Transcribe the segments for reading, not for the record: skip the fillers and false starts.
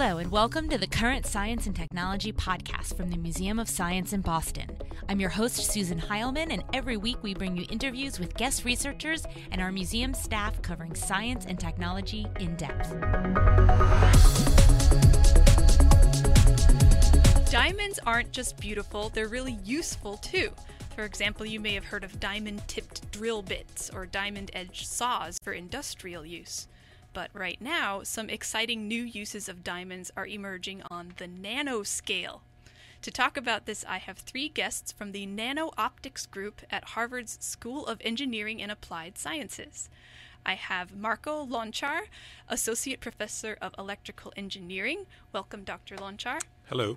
Hello and welcome to the Current Science and Technology podcast from the Museum of Science in Boston. I'm your host, Susan Heilman, and every week we bring you interviews with guest researchers and our museum staff covering science and technology in depth. Diamonds aren't just beautiful, they're really useful too. For example, you may have heard of diamond-tipped drill bits or diamond-edged saws for industrial use. But right now, some exciting new uses of diamonds are emerging on the nanoscale. To talk about this, I have three guests from the Nano-Optics group at Harvard's School of Engineering and Applied Sciences. I have Marko Loncar, Associate Professor of Electrical Engineering. Welcome, Dr. Loncar. Hello.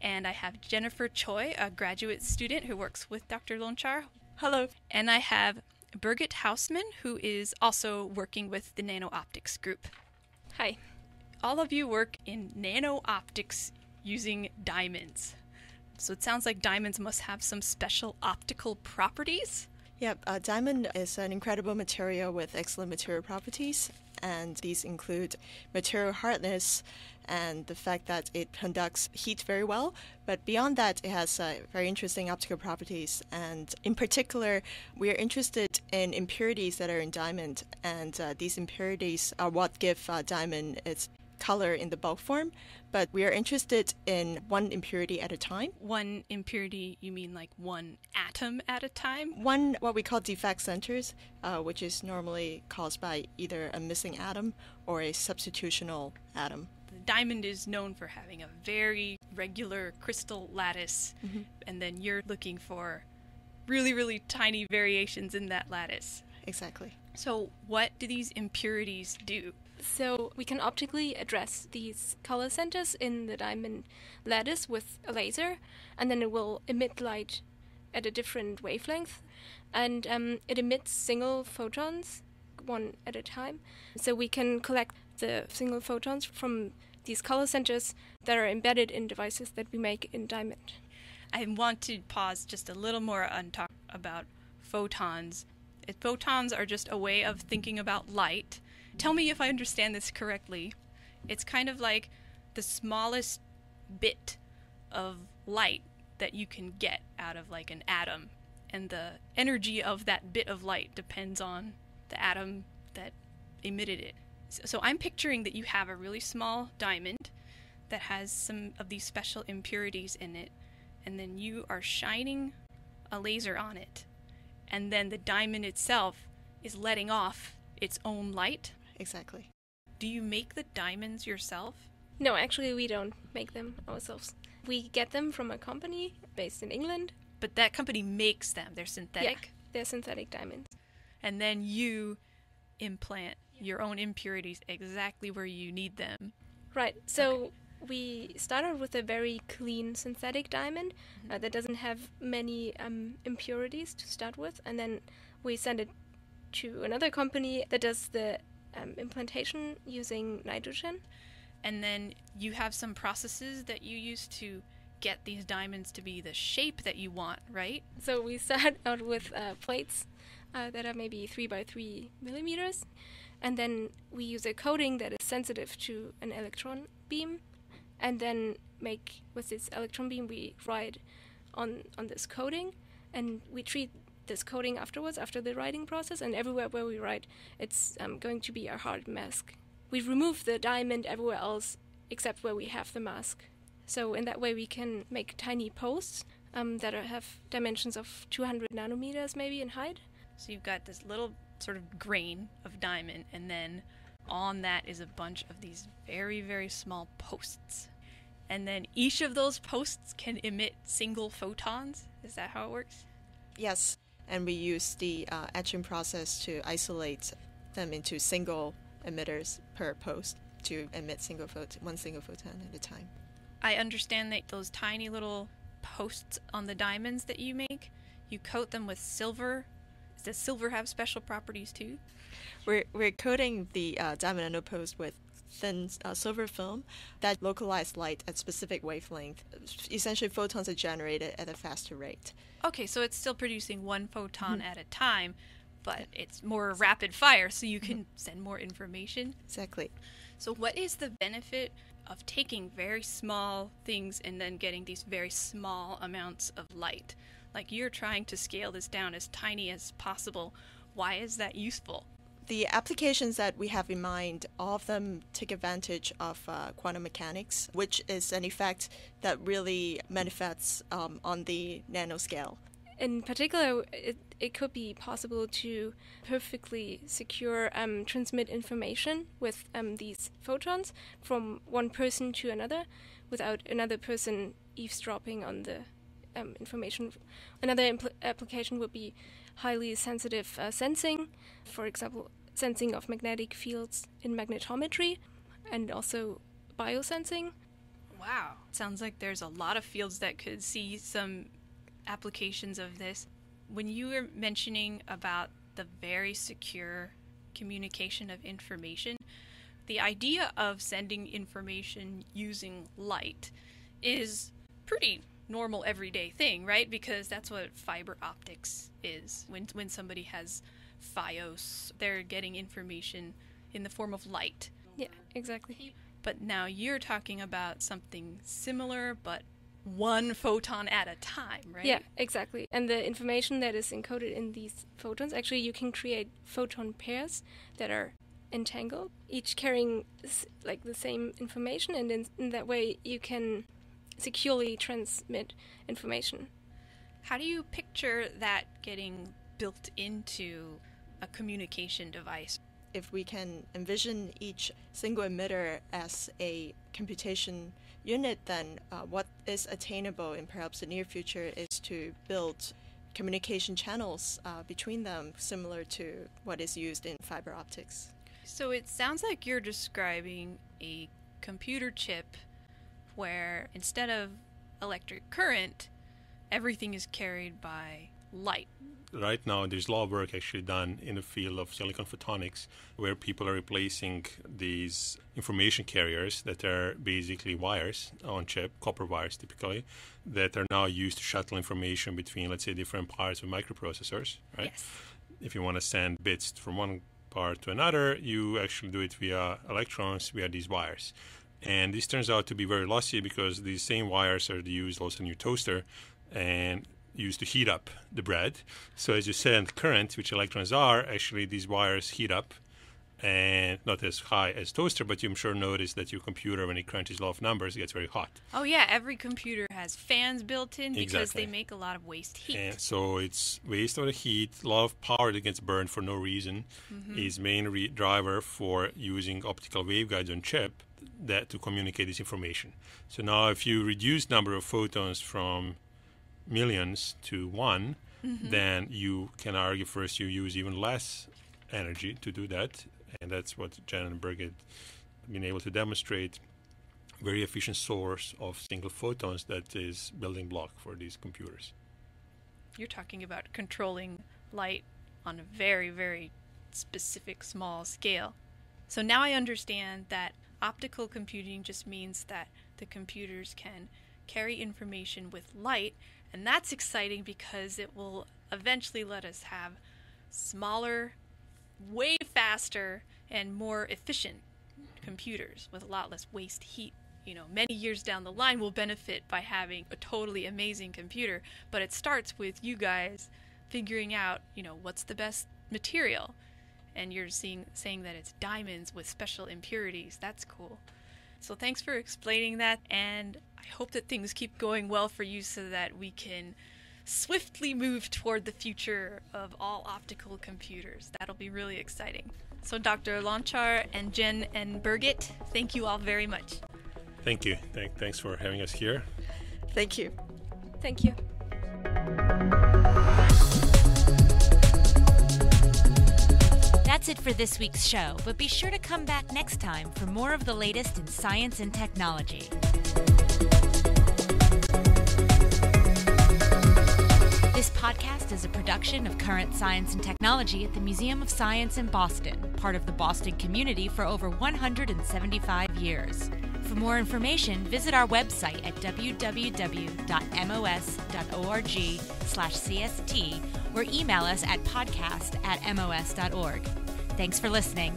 And I have Jennifer Choi, a graduate student who works with Dr. Loncar. Hello. And I have Birgit Hausmann, who is also working with the Nano-Optics group. Hi. All of you work in nano-optics using diamonds. So it sounds like diamonds must have some special optical properties. Yep, diamond is an incredible material with excellent material properties, and these include material hardness and the fact that it conducts heat very well. But beyond that, it has very interesting optical properties. And in particular, we are interested in impurities that are in diamond. And these impurities are what give diamond its color in the bulk form. But we are interested in one impurity at a time. One impurity, you mean like one atom at a time? One, what we call defect centers, which is normally caused by either a missing atom or a substitutional atom. The diamond is known for having a very regular crystal lattice, and then you're looking for really, really tiny variations in that lattice. Exactly. So what do these impurities do? So we can optically address these color centers in the diamond lattice with a laser, and then it will emit light at a different wavelength, and it emits single photons, one at a time. So we can collect the single photons from these color centers that are embedded in devices that we make in diamond. I want to pause just a little more and talk about photons. Photons are just a way of thinking about light. Tell me if I understand this correctly. It's kind of like the smallest bit of light that you can get out of like an atom. And the energy of that bit of light depends on the atom that emitted it. So I'm picturing that you have a really small diamond that has some of these special impurities in it, and then you are shining a laser on it, and then the diamond itself is letting off its own light. Exactly. Do you make the diamonds yourself? No, actually we don't make them ourselves. We get them from a company based in England. But that company makes them. They're synthetic? Yeah, they're synthetic diamonds. And then you implant your own impurities exactly where you need them. Right. So we started with a very clean synthetic diamond that doesn't have many impurities to start with, and then we send it to another company that does the implantation using nitrogen. And then you have some processes that you use to get these diamonds to be the shape that you want, right? So we start out with plates that are maybe 3 by 3 millimeters, and then we use a coating that is sensitive to an electron beam, and then with this electron beam we write on this coating, and we treat this coating afterwards, after the writing process, and everywhere where we write, it's going to be a hard mask. We remove the diamond everywhere else except where we have the mask. So in that way we can make tiny posts that have dimensions of 200 nanometers maybe in height. So you've got this little sort of grain of diamond, and then on that is a bunch of these very, very small posts. And then each of those posts can emit single photons? Is that how it works? Yes, and we use the etching process to isolate them into single emitters per post to emit one single photon at a time. I understand that those tiny little posts on the diamonds that you make, you coat them with silver. Does silver have special properties too? We're coating the diamond nanopost with thin silver film that localize light at specific wavelength. Essentially, photons are generated at a faster rate. Okay, so it's still producing one photon at a time, but it's more rapid fire, so you can send more information. Exactly. So what is the benefit of taking very small things and then getting these very small amounts of light? Like, you're trying to scale this down as tiny as possible. Why is that useful? The applications that we have in mind, all of them take advantage of quantum mechanics, which is an effect that really manifests on the nanoscale. In particular, it could be possible to perfectly secure transmit information with these photons from one person to another without another person eavesdropping on the information. Another application would be highly sensitive sensing, for example, sensing of magnetic fields in magnetometry, and also biosensing. Wow. Sounds like there's a lot of fields that could see some applications of this. When you were mentioning about the very secure communication of information, the idea of sending information using light is pretty normal everyday thing, right? Because that's what fiber optics is. When somebody has Fios, they're getting information in the form of light. Yeah, exactly. But now you're talking about something similar, but one photon at a time, right? Yeah, exactly. And the information that is encoded in these photons, actually you can create photon pairs that are entangled, each carrying like the same information, and in that way you can securely transmit information. How do you picture that getting built into a communication device? If we can envision each single emitter as a computation unit, then what is attainable in perhaps the near future is to build communication channels between them, similar to what is used in fiber optics. So it sounds like you're describing a computer chip where instead of electric current, everything is carried by light. Right now, there's a lot of work actually done in the field of silicon photonics, where people are replacing these information carriers that are basically wires on chip, copper wires typically, that are now used to shuttle information between, let's say, different parts of microprocessors, right? Yes. If you want to send bits from one part to another, you actually do it via electrons, via these wires. And this turns out to be very lossy because these same wires are used also in your toaster and used to heat up the bread. So as you send current, which electrons are, actually these wires heat up, and not as high as toaster, but you I'm sure notice that your computer, when it crunches a lot of numbers, it gets very hot. Oh yeah, every computer has fans built in because Exactly. they make a lot of waste heat. And so it's waste of the heat, a lot of power that gets burned for no reason is main driver for using optical waveguides on chip that to communicate this information. So now if you reduce number of photons from millions to one, then you can argue first you use even less energy to do that. And that's what Jen and Birgit have been able to demonstrate. Very efficient source of single photons that is building block for these computers. You're talking about controlling light on a very, very specific small scale. So now I understand that optical computing just means that the computers can carry information with light, and that's exciting because it will eventually let us have smaller, way faster, and more efficient computers with a lot less waste heat. You know, many years down the line we'll benefit by having a totally amazing computer, but it starts with you guys figuring out, you know, what's the best material. And you're saying that it's diamonds with special impurities. That's cool. So thanks for explaining that, and I hope that things keep going well for you so that we can swiftly move toward the future of all optical computers. That'll be really exciting. So Dr. Loncar and Jen and Birgit, thank you all very much. Thank you. Thanks for having us here. Thank you. Thank you. That's it for this week's show, but be sure to come back next time for more of the latest in science and technology. This podcast is a production of Current Science and Technology at the Museum of Science in Boston, part of the Boston community for over 175 years. For more information, visit our website at www.mos.org/CST or email us at podcast@mos.org. Thanks for listening.